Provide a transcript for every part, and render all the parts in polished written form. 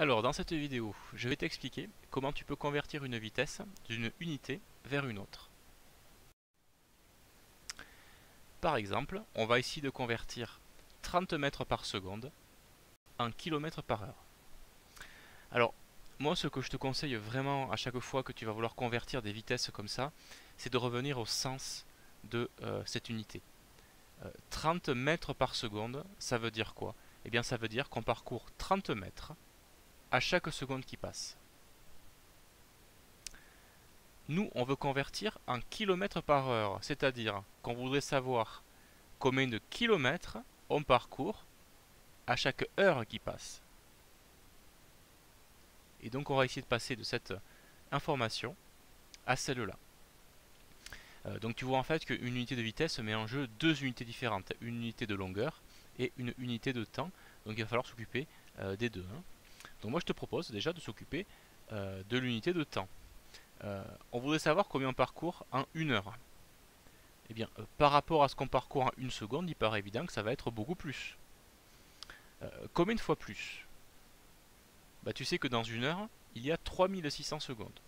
Alors, dans cette vidéo, je vais t'expliquer comment tu peux convertir une vitesse d'une unité vers une autre. Par exemple, on va ici de convertir 30 mètres par seconde en km par heure. Alors, moi, ce que je te conseille vraiment à chaque fois que tu vas vouloir convertir des vitesses comme ça, c'est de revenir au sens de cette unité. 30 mètres par seconde, ça veut dire quoi? Eh bien, ça veut dire qu'on parcourt 30 mètres à chaque seconde qui passe. Nous, on veut convertir en kilomètres par heure, c'est-à-dire qu'on voudrait savoir combien de kilomètres on parcourt à chaque heure qui passe. Et donc on va essayer de passer de cette information à celle-là. Donc tu vois en fait qu'une unité de vitesse met en jeu deux unités différentes, une unité de longueur et une unité de temps. Donc il va falloir s'occuper des deux. Donc moi je te propose déjà de s'occuper de l'unité de temps. On voudrait savoir combien on parcourt en une heure. Eh bien, par rapport à ce qu'on parcourt en une seconde, il paraît évident que ça va être beaucoup plus. Combien de fois plus? Bah, tu sais que dans une heure, il y a 3600 secondes.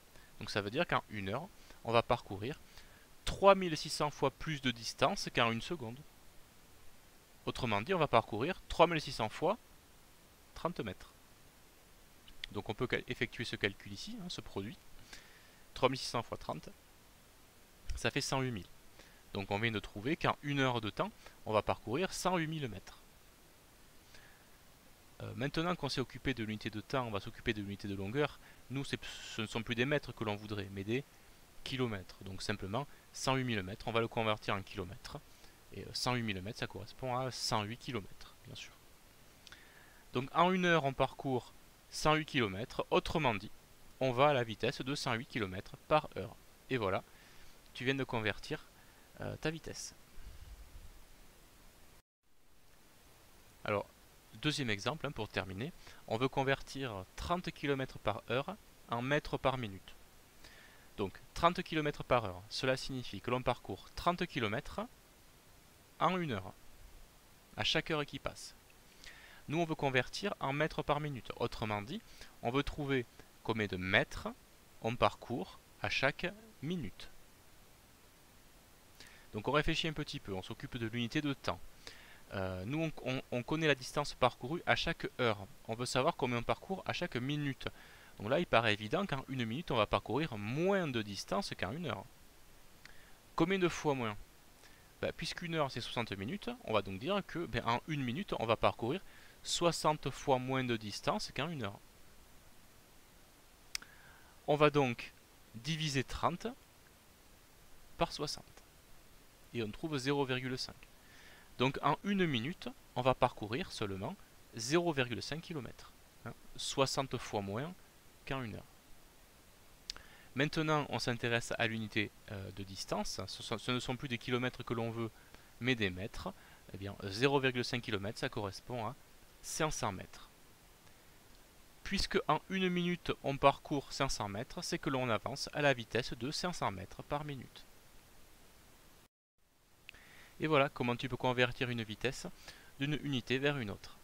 Donc ça veut dire qu'en une heure, on va parcourir 3600 fois plus de distance qu'en une seconde. Autrement dit, on va parcourir 3600 fois 30 mètres. Donc on peut effectuer ce calcul ici, ce produit. 3600 fois 30, ça fait 108 000. Donc on vient de trouver qu'en une heure de temps, on va parcourir 108 000 mètres. Maintenant qu'on s'est occupé de l'unité de temps, on va s'occuper de l'unité de longueur. Nous, ce ne sont plus des mètres que l'on voudrait, mais des kilomètres. Donc simplement, 108 000 mètres, on va le convertir en kilomètres. Et 108 000 mètres, ça correspond à 108 kilomètres, bien sûr. Donc en une heure, on parcourt 108 kilomètres. Autrement dit, on va à la vitesse de 108 km par heure. Et voilà, tu viens de convertir ta vitesse. Alors, deuxième exemple, pour terminer, on veut convertir 30 km par heure en mètres par minute. Donc 30 km par heure, cela signifie que l'on parcourt 30 km en une heure, à chaque heure qui passe. Nous, on veut convertir en mètres par minute. Autrement dit, on veut trouver combien de mètres on parcourt à chaque minute. Donc on réfléchit un petit peu, on s'occupe de l'unité de temps. Nous, on connaît la distance parcourue à chaque heure. On veut savoir combien on parcourt à chaque minute. Donc là, il paraît évident qu'en une minute, on va parcourir moins de distance qu'en une heure. Combien de fois moins? Puisqu'une heure, c'est 60 minutes, on va donc dire que en une minute, on va parcourir 60 fois moins de distance qu'en une heure. On va donc diviser 30 par 60. Et on trouve 0,5. Donc en une minute, on va parcourir seulement 0,5 km. 60 fois moins qu'en une heure. Maintenant, on s'intéresse à l'unité de distance. Ce ne sont plus des kilomètres que l'on veut, mais des mètres. Eh bien, 0,5 km, ça correspond à 500 mètres. Puisque en une minute, on parcourt 500 mètres, c'est que l'on avance à la vitesse de 500 mètres par minute. Et voilà comment tu peux convertir une vitesse d'une unité vers une autre.